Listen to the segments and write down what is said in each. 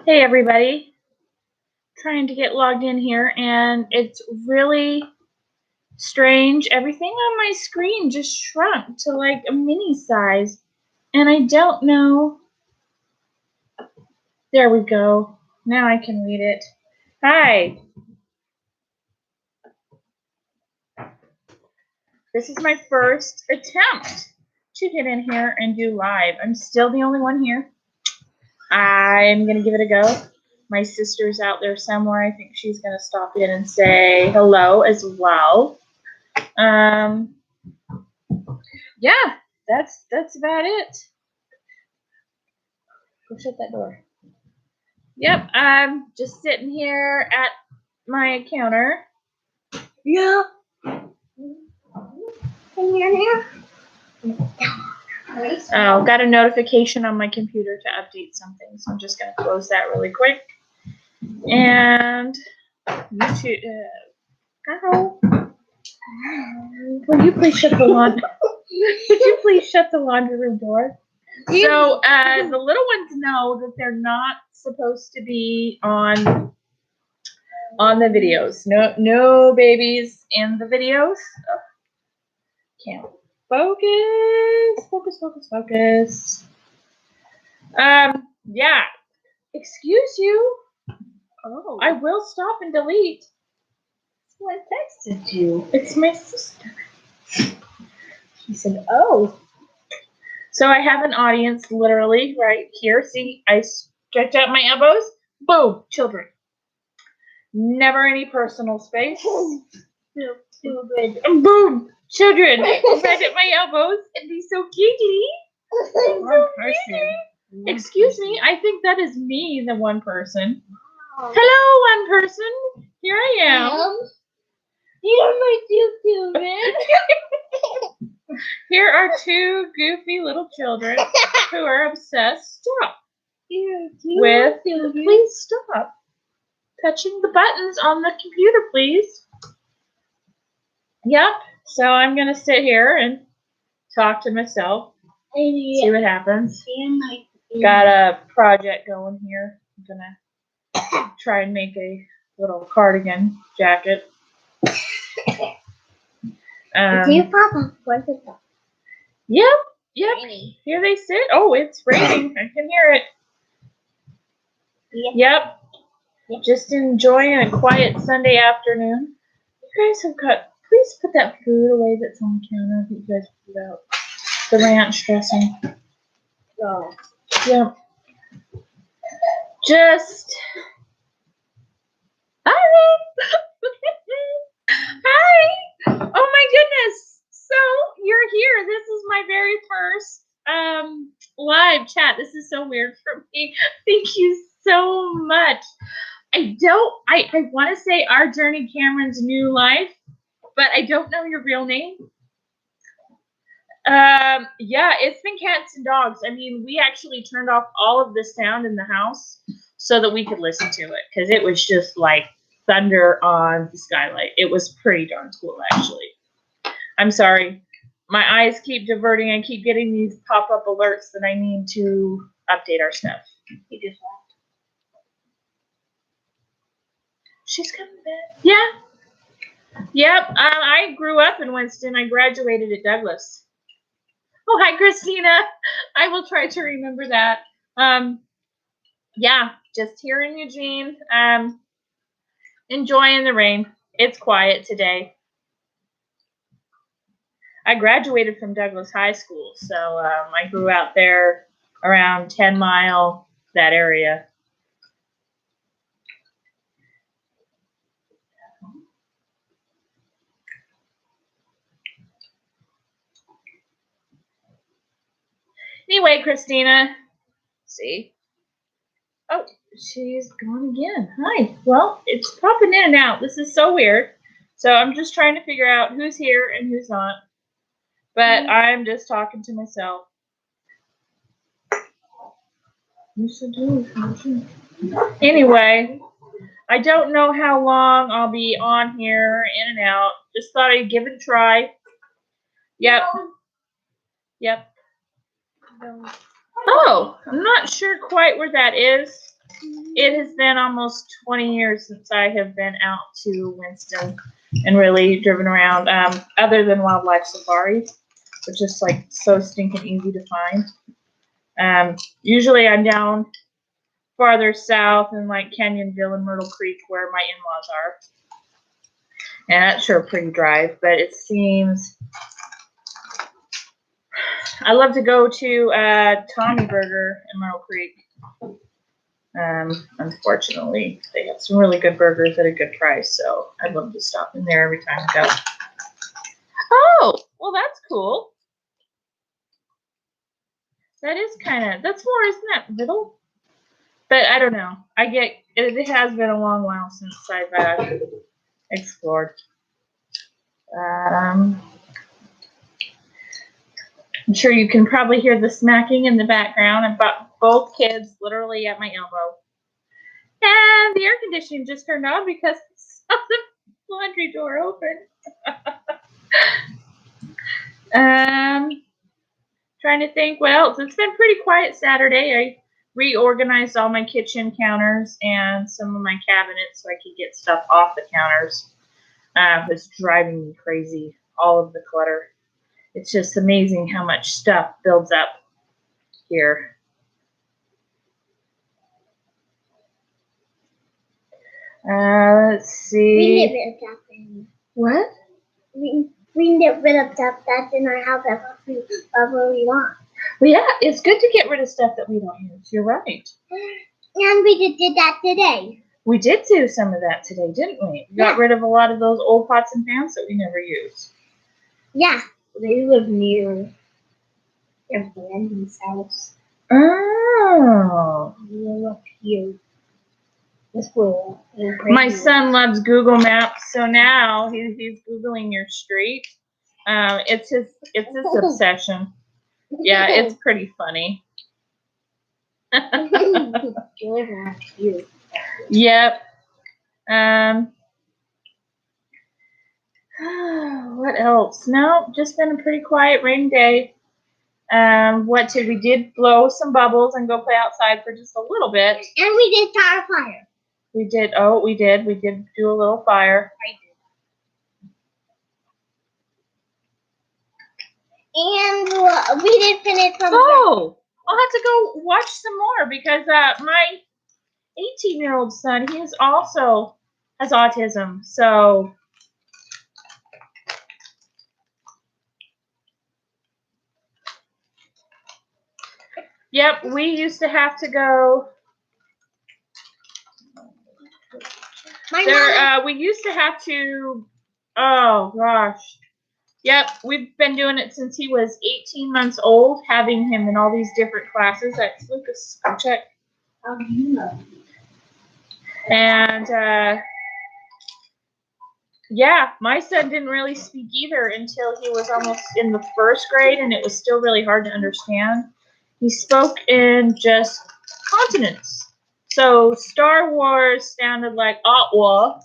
Hey everybody, trying to get logged in here and it's really strange. Everything on my screen just shrunk to like a mini size and I don't know. There we go. Now I can read it. Hi. This is my first attempt to get in here and do live. I'm still the only one here. I'm going to give it a go. My sister's out there somewhere. I think she's going to stop in and say hello as well. Yeah, that's about it. Go shut that door. Yep, I'm just sitting here at my counter. Yeah. Can you hear? Oh, got a notification on my computer to update something, so I'm just gonna close that really quick. And YouTube. Ow. Will you please shut the laundry? Would you please shut the laundry room door? So the little ones know that they're not supposed to be on the videos. No babies in the videos. Oh, can't focus. Yeah. Excuse you. Oh. I will stop and delete. Someone texted you. It's my sister. She said, "Oh." So I have an audience literally right here. See, I stretch out my elbows. Boom, children. Never any personal space. Boom, children. Right at my elbows. And be so giggly. One person. Excuse me, I think that is me, the one person. Hello, one person. Here I am. You're my two children. Here are two goofy little children who are obsessed. Stop. Please stop touching the buttons on the computer, please. Yep. So I'm gonna sit here and talk to myself. See what happens. Got a project going here. I'm gonna try and make a little cardigan jacket. Yep. Here they sit. Oh, it's raining. I can hear it. Yep. Just enjoying a quiet Sunday afternoon. You guys have got. Please put that food away that's on the counter that you guys put out. The ranch dressing. Oh. Yep. Just. Hi. Hi. Oh my goodness. So you're here. This is my very first live chat. This is so weird for me. Thank you so much. I want to say Our Journey Cameron's New Life, but I don't know your real name. Yeah, it's been cats and dogs. I mean, we actually turned off all of the sound in the house so that we could listen to it because it was just like thunder on the skylight. It was pretty darn cool, actually. I'm sorry. My eyes keep diverting. I keep getting these pop-up alerts that I need to update our stuff. He just left. She's coming back. Yeah. Yep. I grew up in Winston. I graduated at Douglas. Oh, hi, Christina. I will try to remember that. Yeah, just here in Eugene. Enjoying the rain. It's quiet today. I graduated from Douglas High School, so I grew out there around 10 Mile, that area. Anyway, Christina. See? Oh, she's gone again. Hi. Well, it's popping in and out. This is so weird. So I'm just trying to figure out who's here and who's not. But I'm just talking to myself. Anyway, I don't know how long I'll be on here, in and out. Just thought I'd give it a try. Yep. Oh, I'm not sure quite where that is. It has been almost 20 years since I have been out to Winston and really driven around, other than wildlife safari, which is like so stinking easy to find. Usually I'm down farther south in like Canyonville and Myrtle Creek where my in-laws are. And that's sure a pretty drive, but it seems I love to go to Tommy Burger in Myrtle Creek. Unfortunately, they have some really good burgers at a good price, so I'd love to stop in there every time I go. Oh, well, that's cool. That is that's more, isn't that little? But I don't know. It has been a long while since I've explored. I'm sure you can probably hear the smacking in the background. I've got both kids literally at my elbow. And the air conditioning just turned on because I saw the laundry door open. Trying to think what else. It's been pretty quiet Saturday. I reorganized all my kitchen counters and some of my cabinets so I could get stuff off the counters. It's driving me crazy, all of the clutter. It's just amazing how much stuff builds up here. Let's see. We can get rid of that thing. What? We can get rid of stuff that's in our house whatever we want. Well, yeah, it's good to get rid of stuff that we don't use. You're right. And we just did that today. We did do some of that today, didn't we? We got rid of a lot of those old pots and pans that we never use. Yeah. They live near their friend's house. Oh. They live up here. This way. My son loves Google Maps, so now he's Googling your street. It's his obsession. Yeah, it's pretty funny. Yep. What else? No, just been a pretty quiet rainy day. We did blow some bubbles and go play outside for just a little bit. And we did start a fire. We did do a little fire. I did. And we did finish some. Oh, I'll have to go watch some more because my 18-year-old son, he also has autism. So yep, we used to have to go. We used to have to. Oh gosh. Yep, we've been doing it since he was 18 months old, having him in all these different classes. That's Lucas. Go check. Oh, you know. And yeah, my son didn't really speak either until he was almost in the first grade, and it was still really hard to understand. He spoke in just consonants. So Star Wars sounded like Otwa.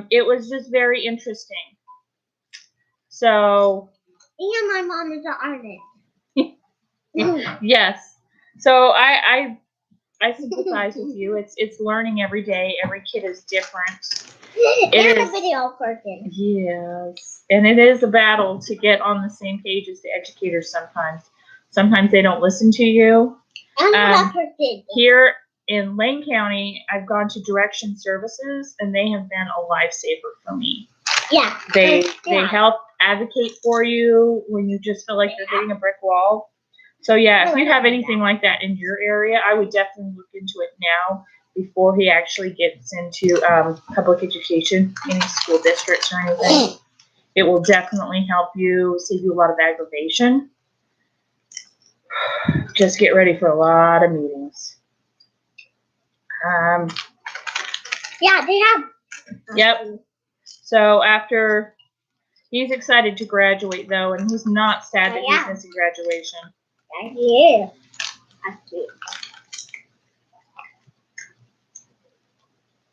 It was just very interesting. So. And my mom is an artist. Yes. So I sympathize with you. It's learning every day. Every kid is different. And a video person. Yes. And it is a battle to get on the same page as the educators sometimes. Sometimes they don't listen to you. Here in Lane County, I've gone to Direction Services, and they have been a lifesaver for me. Yeah. They help advocate for you when you just feel like you're hitting a brick wall. So yeah, if you have anything like that in your area, I would definitely look into it now before he actually gets into public education, any school districts or anything. It will definitely help you, save you a lot of aggravation. Just get ready for a lot of meetings. Yeah, they have. Yep. So after, he's excited to graduate though, and he's not sad that he's missing graduation. Yeah.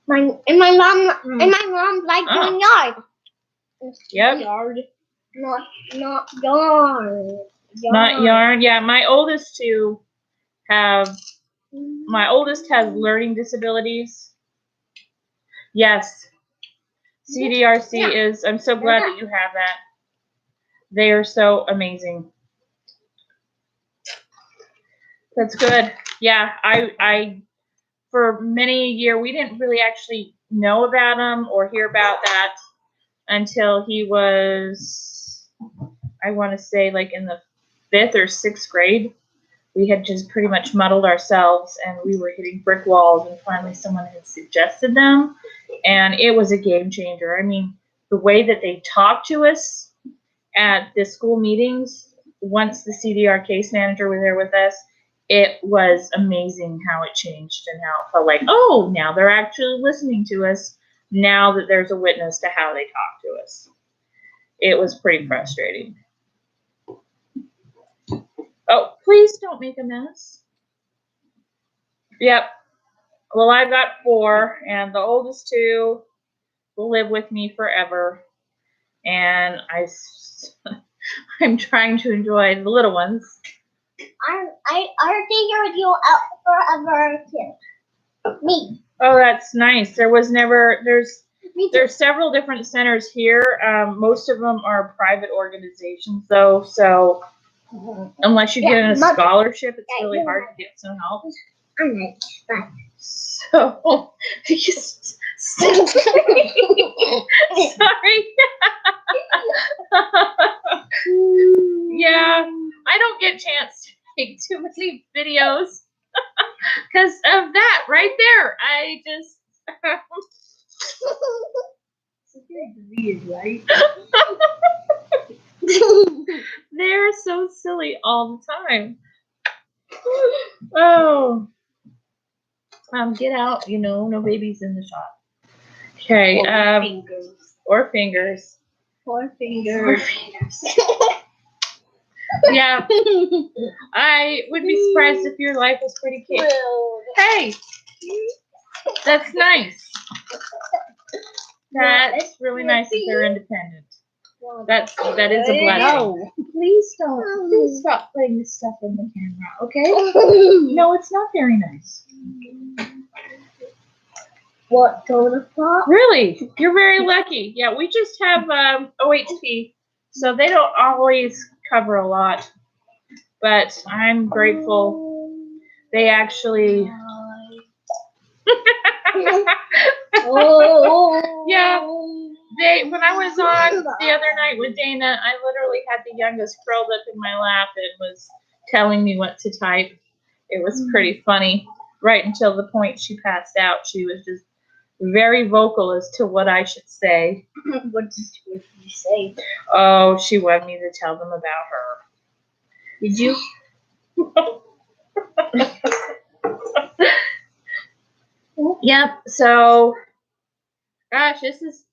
My mom likes doing yard. Yep. Yard. Not yarn. Not yarn. Yeah, my oldest two have my oldest has learning disabilities. Yes. CDRC is, I'm so glad that you have that. They are so amazing. That's good. Yeah, I for many a year, we didn't really actually know about him or hear about that until he was, I want to say, like in the 5th or 6th grade. We had just pretty much muddled ourselves, and we were hitting brick walls, and finally someone had suggested them, and it was a game changer. I mean, the way that they talked to us at the school meetings, once the CDR case manager was there with us, it was amazing how it changed and how it felt like, oh, now they're actually listening to us, now that there's a witness to how they talk to us. It was pretty frustrating. Oh, please don't make a mess. Yep. Well, I've got 4, and the oldest 2 will live with me forever. And I'm trying to enjoy the little ones. I take care of you out forever too. Me. Oh, that's nice. There's Me too. several different centers here. Most of them are private organizations, though. So unless you get in a scholarship, it's really hard to get some help. I'm like, fine. So, sorry. Yeah, I don't get a chance to make too many videos because of that right there. I just. Weird, right? They're so silly all the time. Oh. Get out, no babies in the shop. Okay, or fingers. 4 fingers. Yeah, I would be surprised if your life was pretty cute. Hey, that's nice. That's really nice that they're independent. That is a blessing. No, please don't. Please stop putting this stuff in the camera, okay? No, it's not very nice. What, soda pop? Really? You're very lucky. Yeah, we just have OHP, so they don't always cover a lot. But I'm grateful. They actually... Yeah. When I was on the other night with Dana, I literally had the youngest curled up in my lap and was telling me what to type. It was pretty funny. Right until the point she passed out, she was just very vocal as to what I should say. What did you say? Oh, she wanted me to tell them about her. Did you? Yep. So, gosh, this is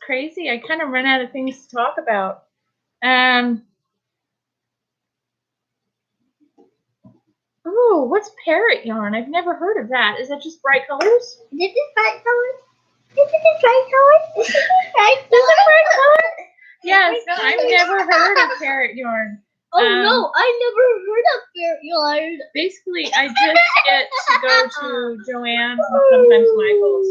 crazy. I kind of run out of things to talk about. Oh, what's parrot yarn? I've never heard of that. Is that just bright colors? This is bright colors. This is bright colors. This is bright colors. Yes, I've never heard of parrot yarn. Oh no, I never heard of parrot yarn. Basically, I just get to go to Joann's and sometimes Michael's.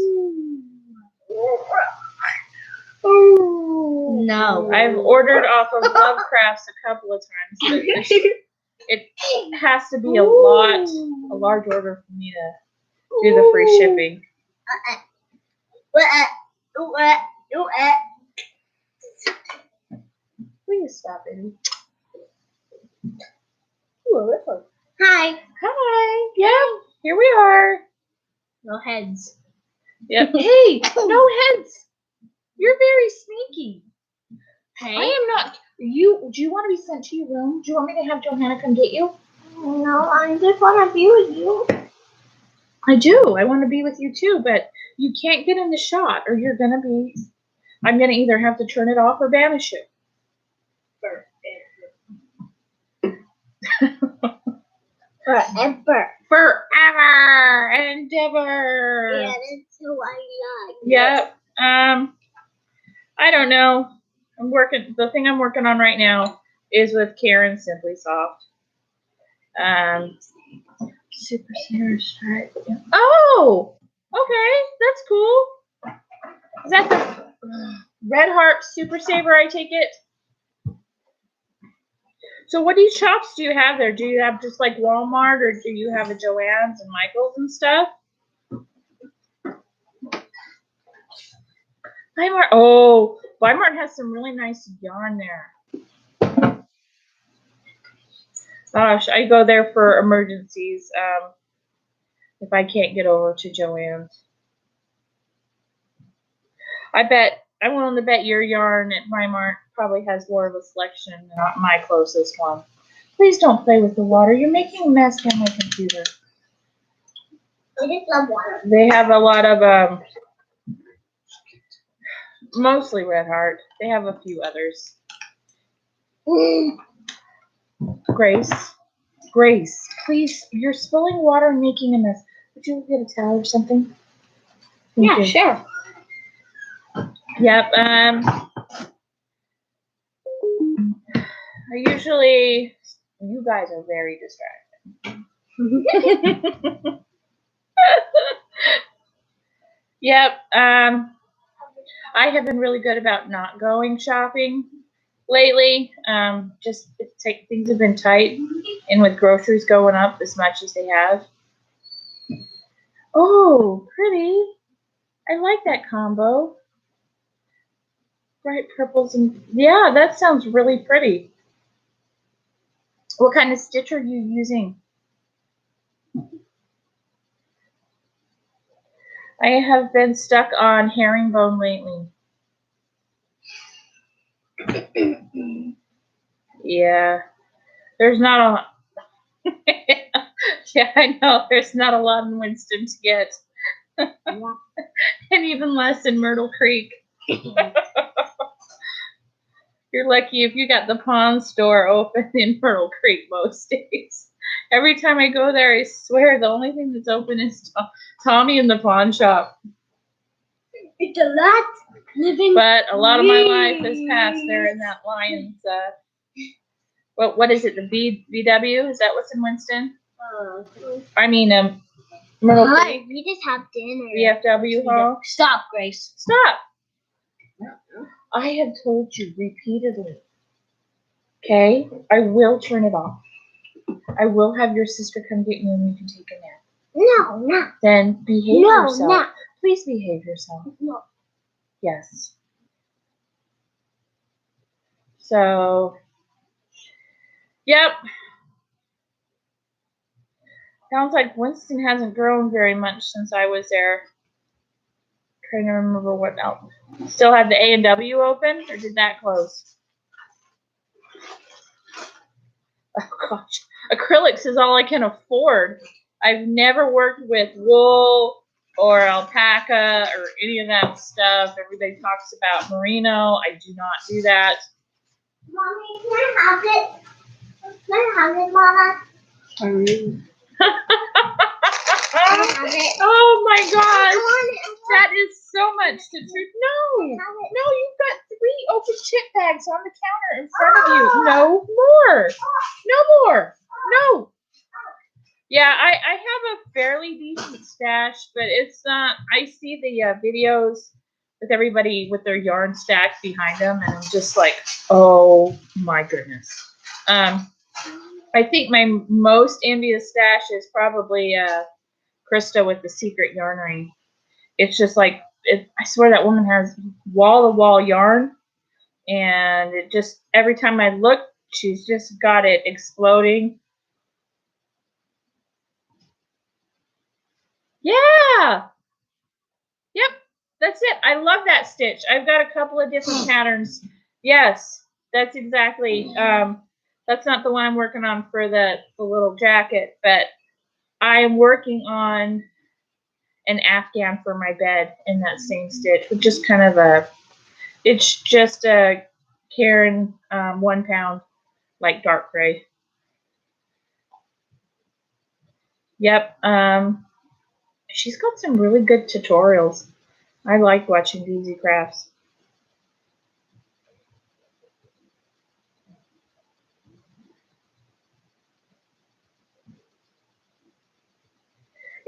No. I've ordered off of Lovecrafts a couple of times. It has to be a large order for me to do the free shipping. Please stop it. Hi. Hi. Yeah, here we are. No heads. Yep. Hey, no heads. You're very sneaky. Hey. I am not. Do you want to be sent to your room? Do you want me to have Johanna come get you? No, I just want to be with you. I do. I want to be with you too, but you can't get in the shot or you're going to be... I'm going to either have to turn it off or banish it. Forever. Forever and ever. Yeah, that's who I like. Yep. I don't know. The thing I'm working on right now is with Karen Simply Soft. Super Saver Stripe. Oh! Okay, that's cool. Is that the Red Heart Super Saver, I take it? So what these shops do you have there? Do you have just like Walmart, or do you have a Joann's and Michael's and stuff? Weimar. Oh, Weimar has some really nice yarn there. Gosh, I go there for emergencies if I can't get over to Joann's. I'm willing to bet your yarn at Weimar probably has more of a selection than my closest one. Please don't play with the water. You're making a mess on my computer. I just love water. They have a lot of mostly Red Heart. They have a few others. Grace, please, you're spilling water and making a mess. Would you get a towel or something? Thank you. Sure. Yep. You guys are very distracting. Yep. I have been really good about not going shopping lately. Things have been tight, and with groceries going up as much as they have. Oh, pretty. I like that combo. Bright purples and yeah, that sounds really pretty. What kind of stitch are you using? I have been stuck on herringbone lately. Yeah. There's not a yeah, I know. There's not a lot in Winston to get. And even less in Myrtle Creek. You're lucky if you got the pawn store open in Myrtle Creek most days. Every time I go there, I swear the only thing that's open is Tommy in the pawn shop. It's a lot living. But a lot of my life has passed there in that Lions. What is it? The VW? Is that what's in Winston? I mean, Myrtle Creek. We just have dinner. VFW Hall. Stop, Grace. Stop. I have told you repeatedly. Okay? I will turn it off. I will have your sister come get you and you can take a nap. No. Then behave yourself. No. Please behave yourself. No. Yes. So, yep. Sounds like Winston hasn't grown very much since I was there. Trying to remember what else. Still have the A&W open, or did that close? Oh gosh, acrylics is all I can afford. I've never worked with wool or alpaca or any of that stuff. Everybody talks about merino. I do not do that. Mommy, can I have it? Can I have it, Mama? Oh my gosh, that is so much to do. No, you've got 3 open chip bags on the counter in front of you. No more. No. Yeah, I have a fairly decent stash, but it's not. I see the videos with everybody with their yarn stacked behind them, and I'm just like, oh my goodness. I think my most envious stash is probably Krista with the secret yarnery. It's just like, I swear that woman has wall-to-wall yarn, and it just, every time I look, she's just got it exploding. Yeah. Yep. That's it. I love that stitch. I've got a couple of different patterns. Yes, that's exactly. That's not the one I'm working on for the little jacket, but I am working on an Afghan for my bed in that same stitch, with just kind of it's just a Karen 1 pound, like dark gray. Yep. She's got some really good tutorials. I like watching DZ Crafts.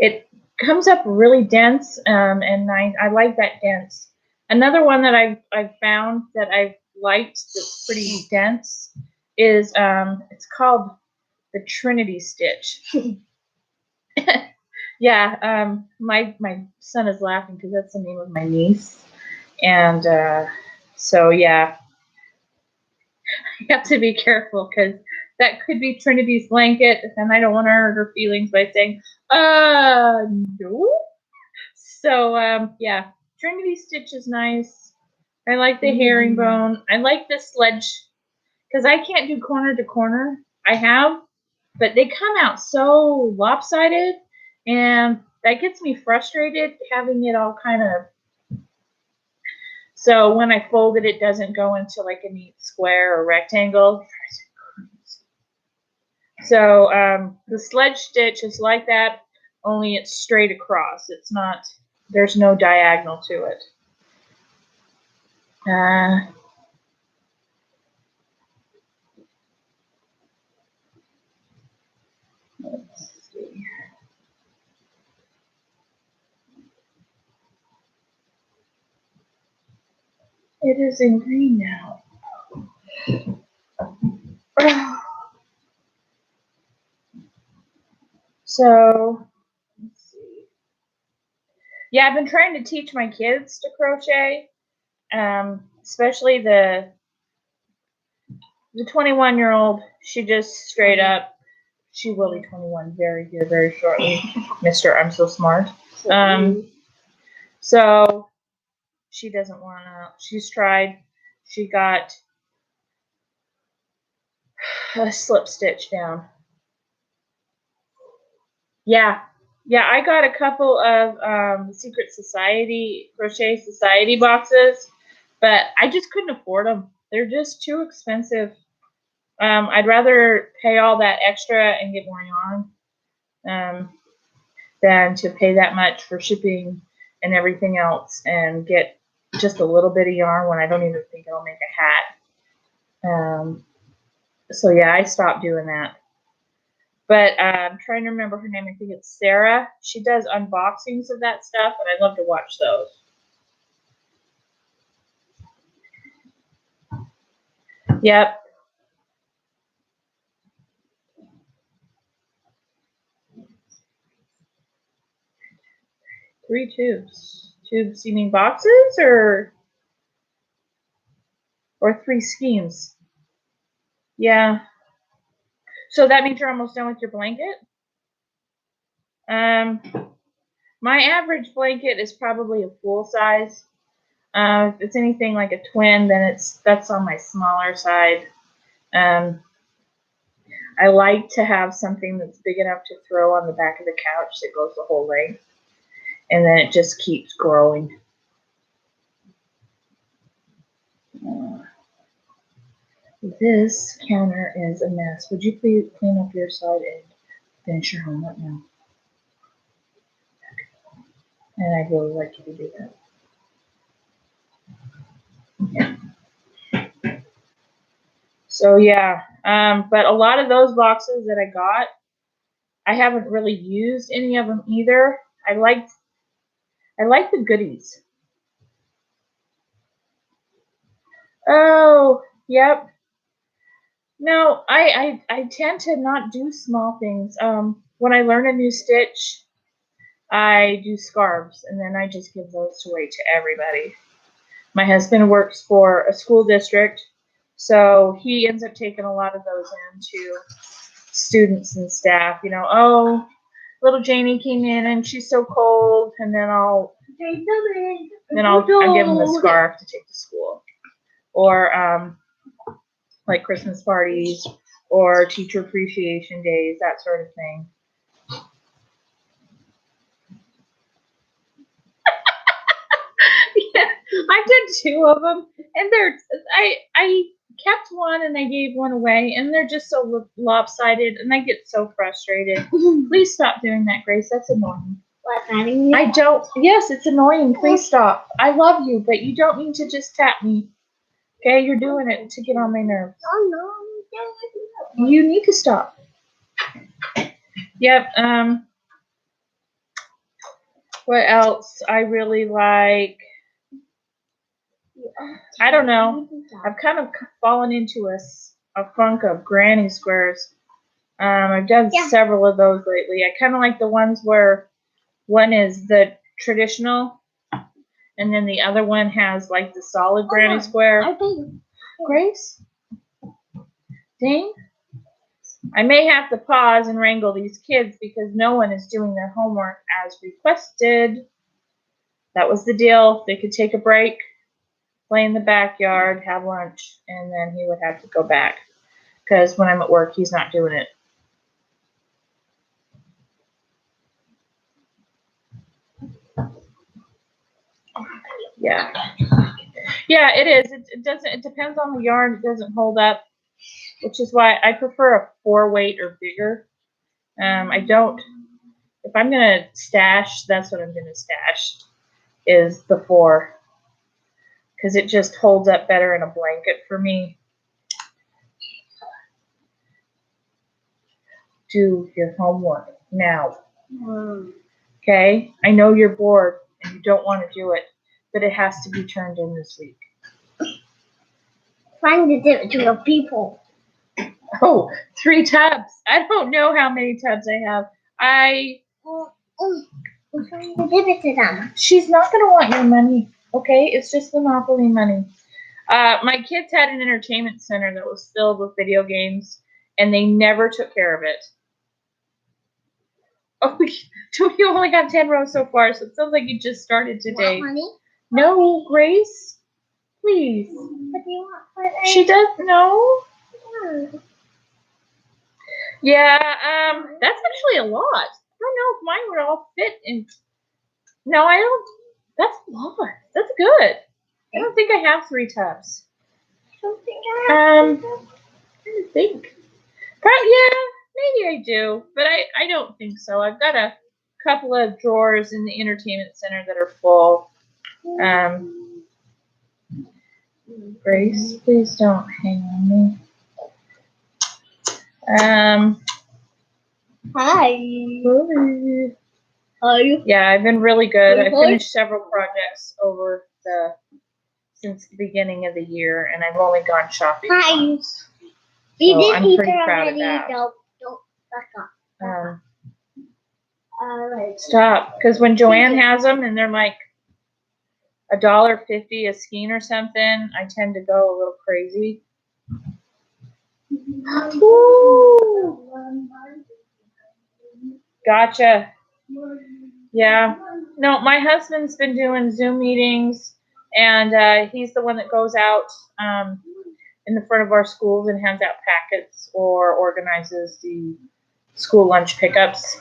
It comes up really dense, and I like that dense. Another one that I've found that I've liked that's pretty dense is it's called the Trinity Stitch. Yeah, my son is laughing because that's the name of my niece, and so yeah, you have to be careful because that could be Trinity's blanket, and I don't want to hurt her feelings by saying, no. So, yeah, Trinity Stitch is nice. I like the herringbone. I like the sledge, because I can't do corner to corner. I have, but they come out so lopsided, and that gets me frustrated having it all kind of. So when I fold it, it doesn't go into like a neat square or rectangle. So the sledge stitch is like that, only it's straight across. It's not, there's no diagonal to it. Let's see. It is in green now. So, let's see. Yeah, I've been trying to teach my kids to crochet, especially the 21-year-old. She just straight up, she will be 21 very shortly. Mr. I'm so smart. So she doesn't want to. She's tried. She got a slip stitch down. Yeah, I got a couple of Secret Society Crochet Society boxes, but I just couldn't afford them. They're just too expensive. I'd rather pay all that extra and get more yarn than to pay that much for shipping and everything else and get just a little bit of yarn when I don't even think it'll make a hat. So yeah, I stopped doing that. But I'm trying to remember her name. I think it's Sarah. She does unboxings of that stuff, and I love to watch those. Yep. Three tubes. Tubes, you mean boxes or three schemes? Yeah. So that means you're almost done with your blanket? My average blanket is probably a full size. If it's anything like a twin, then that's on my smaller side. I like to have something that's big enough to throw on the back of the couch that goes the whole length, and then it just keeps growing. This counter is a mess. Would you please clean up your side and finish your homework now? And I'd really like you to do that. Yeah. So yeah, but a lot of those boxes that I got, I haven't really used any of them either. I like the goodies. Oh, yep. No, I tend to not do small things. When I learn a new stitch, I do scarves, and then I just give those away to everybody. My husband works for a school district, so he ends up taking a lot of those in to students and staff. You know, oh, little Janie came in and she's so cold, and then I'll give them the scarf to take to school, or like Christmas parties or teacher appreciation days, that sort of thing. Yeah, I did 2 of them, and I kept one and I gave one away, and they're just so lopsided, and I get so frustrated. Please stop doing that, Grace. That's annoying. What, patting you? I don't. Yes, it's annoying. Please stop. I love you, but you don't need to just tap me. Okay, you're doing it to get on my nerves. Oh no. You need to stop. Yep. What else I really like? I don't know. I've kind of fallen into a funk of granny squares. I've done several of those lately. I kind of like the ones where one is the traditional, and then the other one has like the solid granny square. Grace? Dane? I may have to pause and wrangle these kids because no one is doing their homework as requested. That was the deal. They could take a break, play in the backyard, have lunch, and then he would have to go back. Because when I'm at work, he's not doing it. Yeah. Yeah, it is. It doesn't. It depends on the yarn. It doesn't hold up, which is why I prefer a 4-weight or bigger. I don't. If I'm gonna stash, that's what I'm gonna stash. Is the 4, because it just holds up better in a blanket for me. Do your homework now. Okay? I know you're bored and you don't want to do it, but it has to be turned in this week. Trying to give it to the people. Oh, 3 tubs. I don't know how many tubs I have. I'm trying to give it to them. She's not going to want your money, okay? It's just Monopoly money. My kids had an entertainment center that was filled with video games, and they never took care of it. Oh, you only have 10 rows so far, so it sounds like you just started today. Want money? No, Grace, please. What do you want for it? She doesn't know. Yeah, that's actually a lot. I don't know if mine would all fit in. No, I don't. That's a lot. That's good. I don't think I have 3 tubs. I think. Probably, yeah, maybe I do, but I don't think so. I've got a couple of drawers in the entertainment center that are full. Grace, please don't hang on me. Hi. How are you? Yeah, I've been really good. I Good. finished several projects since the beginning of the year, and I've only gone shopping Hi. once. You So did I'm eat pretty it proud of already. that. Don't back up. Stop, because when Joanne has them and they're like $1.50 a skein or something, I tend to go a little crazy. Woo! Gotcha. Yeah. No, my husband's been doing Zoom meetings, and he's the one that goes out in the front of our schools and hands out packets or organizes the school lunch pickups.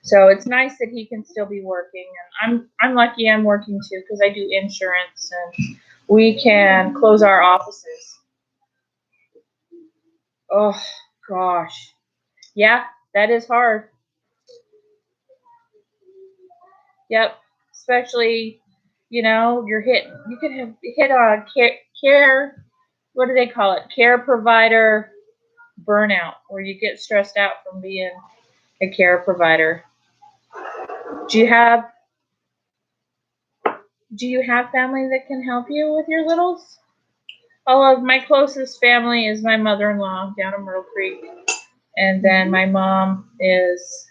So it's nice that he can still be working, and I'm lucky I'm working too because I do insurance and we can close our offices. Oh gosh, yeah, that is hard. Yep, especially you could have hit on care. What do they call it? Care provider burnout, where you get stressed out from being a care provider. Do you have family that can help you with your littles? All of my closest family is my mother-in-law down in Myrtle Creek, and then my mom is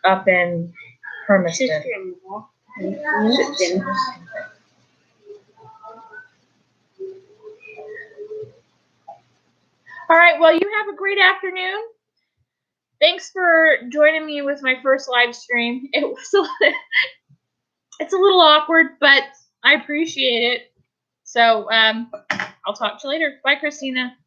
up in Hermiston. All right, well, you have a great afternoon. Thanks for joining me with my first live stream. It's a little awkward, but I appreciate it. So I'll talk to you later. Bye, Christina.